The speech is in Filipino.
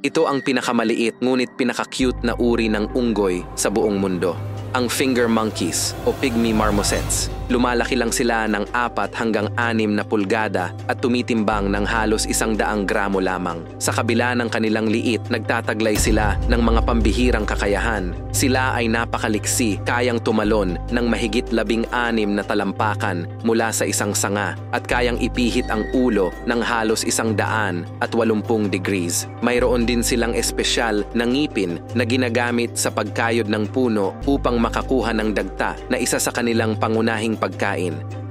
Ito ang pinakamaliit ngunit pinaka-cute na uri ng unggoy sa buong mundo. Ang finger monkeys o pygmy marmosets. Lumalaki lang sila ng 4 hanggang 6 na pulgada at tumitimbang ng halos 100 gramo lamang. Sa kabila ng kanilang liit, nagtataglay sila ng mga pambihirang kakayahan. Sila ay napakaliksi, kayang tumalon ng mahigit 16 na talampakan mula sa isang sanga at kayang ipihit ang ulo ng halos 180 degrees. Mayroon din silang espesyal na ngipin na ginagamit sa pagkayod ng puno upang makakuha ng dagta na isa sa kanilang pangunahing pagkain.